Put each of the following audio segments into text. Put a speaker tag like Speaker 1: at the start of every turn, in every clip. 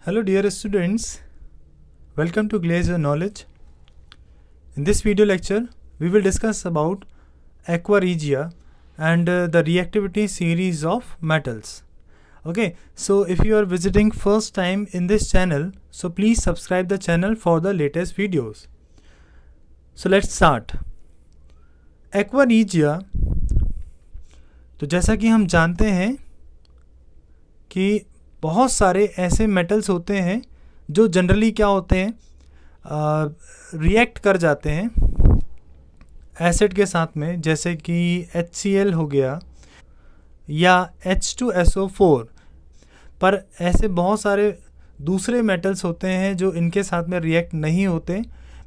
Speaker 1: Hello dear students, welcome to Glaze Knowledge. In this video lecture, we will discuss about aqua regia and the reactivity series of metals. Okay, so if you are visiting first time in this channel, so please subscribe the channel for the latest videos. So let's start. Aqua regia, तो जैसा कि हम जानते हैं कि बहुत सारे ऐसे मेटल्स होते हैं जो जनरली क्या होते हैं, रिएक्ट कर जाते हैं एसिड के साथ में, जैसे कि HCl हो गया या H2SO4। पर ऐसे बहुत सारे दूसरे मेटल्स होते हैं जो इनके साथ में रिएक्ट नहीं होते,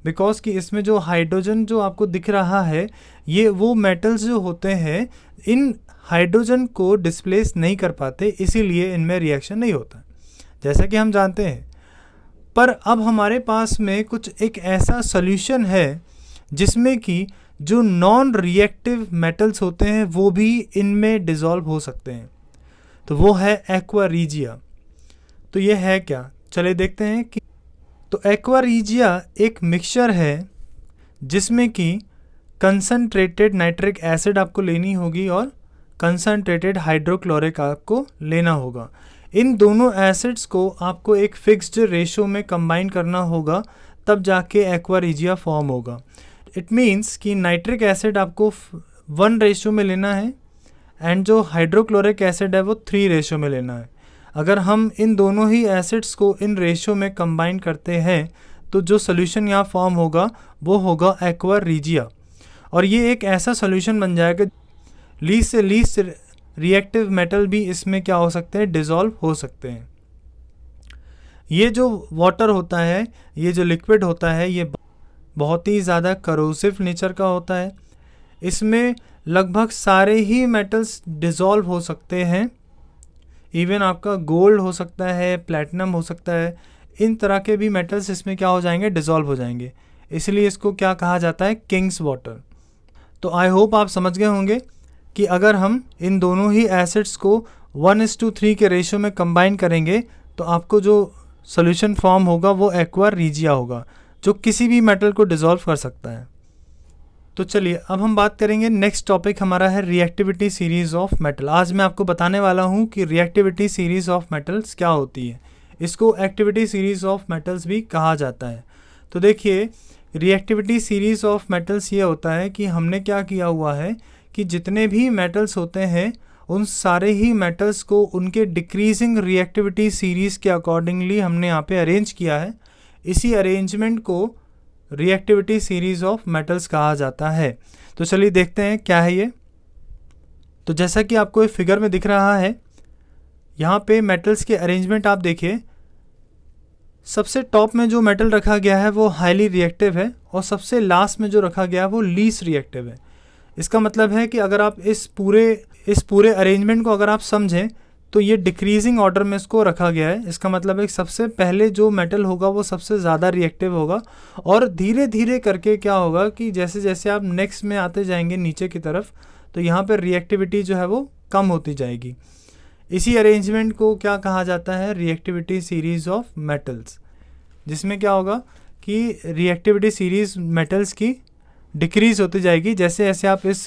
Speaker 1: बिकॉज कि इसमें जो हाइड्रोजन जो आपको दिख रहा है, ये वो मेटल्स जो होते हैं इन हाइड्रोजन को डिस्प्लेस नहीं कर पाते, इसीलिए इनमें रिएक्शन नहीं होता, जैसा कि हम जानते हैं। पर अब हमारे पास में कुछ एक ऐसा सॉल्यूशन है जिसमें कि जो नॉन रिएक्टिव मेटल्स होते हैं वो भी इनमें डिसॉल्व हो सकते हैं, तो वो है एक्वा रीजिया। तो ये है क्या, चले देखते हैं कि तो एक्वा रीजिया एक मिक्सचर है जिसमें कि कंसनट्रेटेड नाइट्रिक एसिड आपको लेनी होगी और कंसनट्रेटेड हाइड्रोक्लोरिक आपको लेना होगा। इन दोनों एसिड्स को आपको एक फिक्स्ड रेशो में कंबाइन करना होगा, तब जाके एक्वा रीजिया फॉर्म होगा। इट मीन्स कि नाइट्रिक एसिड आपको 1 रेशो में लेना है एंड जो हाइड्रोक्लोरिक एसिड है वो 3 रेशो में लेना है। अगर हम इन दोनों ही एसिड्स को इन रेशो में कंबाइन करते हैं तो जो सोल्यूशन यहाँ फॉर्म होगा वो होगा एक्वा रीजिया, और ये एक ऐसा सोल्यूशन बन जाएगा लीस्ट से लीस्ट रिएक्टिव मेटल भी इसमें क्या हो सकते हैं, डिसॉल्व हो सकते हैं। ये जो वाटर होता है, ये जो लिक्विड होता है, ये बहुत ही ज़्यादा करोसिव नेचर का होता है। इसमें लगभग सारे ही मेटल्स डिसॉल्व हो सकते हैं, इवन आपका गोल्ड हो सकता है, प्लैटिनम हो सकता है, इन तरह के भी मेटल्स इसमें क्या हो जाएंगे, डिसॉल्व हो जाएंगे। इसलिए इसको क्या कहा जाता है, किंग्स वाटर। तो आई होप आप समझ गए होंगे कि अगर हम इन दोनों ही एसिड्स को 1:3 के रेशो में कंबाइन करेंगे तो आपको जो सॉल्यूशन फॉर्म होगा वो एक्वा रीजिया होगा, जो किसी भी मेटल को डिसॉल्व कर सकता है। तो चलिए अब हम बात करेंगे, नेक्स्ट टॉपिक हमारा है रिएक्टिविटी सीरीज ऑफ मेटल। आज मैं आपको बताने वाला हूँ कि रिएक्टिविटी सीरीज ऑफ मेटल्स क्या होती है। इसको एक्टिविटी सीरीज ऑफ मेटल्स भी कहा जाता है। तो देखिए, रिएक्टिविटी सीरीज ऑफ मेटल्स ये होता है कि हमने क्या किया हुआ है कि जितने भी मेटल्स होते हैं उन सारे ही मेटल्स को उनके डिक्रीजिंग रिएक्टिविटी सीरीज़ के अकॉर्डिंगली हमने यहाँ पे अरेंज किया है। इसी अरेंजमेंट को रिएक्टिविटी सीरीज़ ऑफ मेटल्स कहा जाता है। तो चलिए देखते हैं क्या है ये। तो जैसा कि आपको एक फिगर में दिख रहा है, यहाँ पे मेटल्स के अरेंजमेंट आप देखिए। सबसे टॉप में जो मेटल रखा गया है वो हाईली रिएक्टिव है और सबसे लास्ट में जो रखा गया है वो लीस्ट रिएक्टिव है। इसका मतलब है कि अगर आप इस पूरे अरेंजमेंट को अगर आप समझें तो ये डिक्रीजिंग ऑर्डर में इसको रखा गया है। इसका मतलब है कि सबसे पहले जो मेटल होगा वो सबसे ज़्यादा रिएक्टिव होगा, और धीरे धीरे करके क्या होगा कि जैसे जैसे आप नेक्स्ट में आते जाएंगे नीचे की तरफ, तो यहाँ पर रिएक्टिविटी जो है वो कम होती जाएगी। इसी अरेंजमेंट को क्या कहा जाता है, रिएक्टिविटी सीरीज़ ऑफ मेटल्स, जिसमें क्या होगा कि रिएक्टिविटी सीरीज़ मेटल्स की डिक्रीज़ होती जाएगी जैसे जैसे आप इस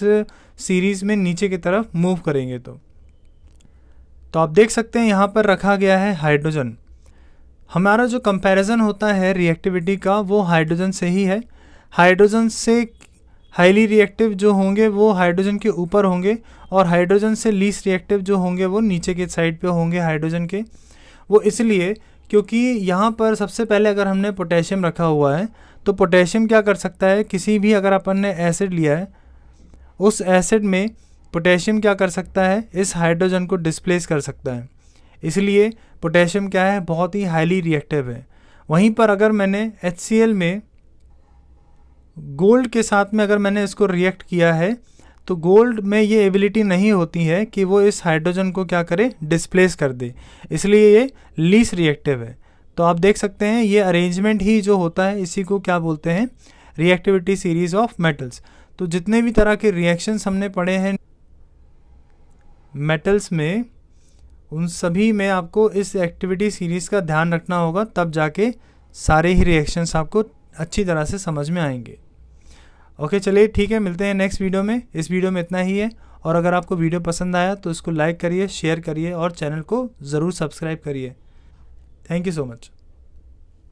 Speaker 1: सीरीज़ में नीचे की तरफ मूव करेंगे। तो आप देख सकते हैं यहाँ पर रखा गया है हाइड्रोजन। हमारा जो कंपैरिजन होता है रिएक्टिविटी का वो हाइड्रोजन से ही है। हाइड्रोजन से हाईली रिएक्टिव जो होंगे वो हाइड्रोजन के ऊपर होंगे, और हाइड्रोजन से लीस्ट रिएक्टिव जो होंगे वो नीचे के साइड पे होंगे हाइड्रोजन के। वो इसलिए क्योंकि यहाँ पर सबसे पहले अगर हमने पोटेशियम रखा हुआ है तो पोटेशियम क्या कर सकता है, किसी भी अगर अपन ने एसिड लिया है उस एसिड में पोटेशियम क्या कर सकता है, इस हाइड्रोजन को डिस्प्लेस कर सकता है। इसलिए पोटेशियम क्या है, बहुत ही हाईली रिएक्टिव है। वहीं पर अगर मैंने HCl में गोल्ड के साथ में अगर मैंने इसको रिएक्ट किया है तो गोल्ड में ये एबिलिटी नहीं होती है कि वो इस हाइड्रोजन को क्या करे, डिस्प्लेस कर दे, इसलिए ये लीस्ट रिएक्टिव है। तो आप देख सकते हैं ये अरेंजमेंट ही जो होता है इसी को क्या बोलते हैं, रिएक्टिविटी सीरीज ऑफ मेटल्स। तो जितने भी तरह के रिएक्शंस हमने पढ़े हैं मेटल्स में, उन सभी में आपको इस एक्टिविटी सीरीज़ का ध्यान रखना होगा, तब जाके सारे ही रिएक्शंस आपको अच्छी तरह से समझ में आएंगे। ओके, चलिए ठीक है, मिलते हैं नेक्स्ट वीडियो में। इस वीडियो में इतना ही है, और अगर आपको वीडियो पसंद आया तो इसको लाइक करिए, शेयर करिए और चैनल को ज़रूर सब्सक्राइब करिए। Thank you so much.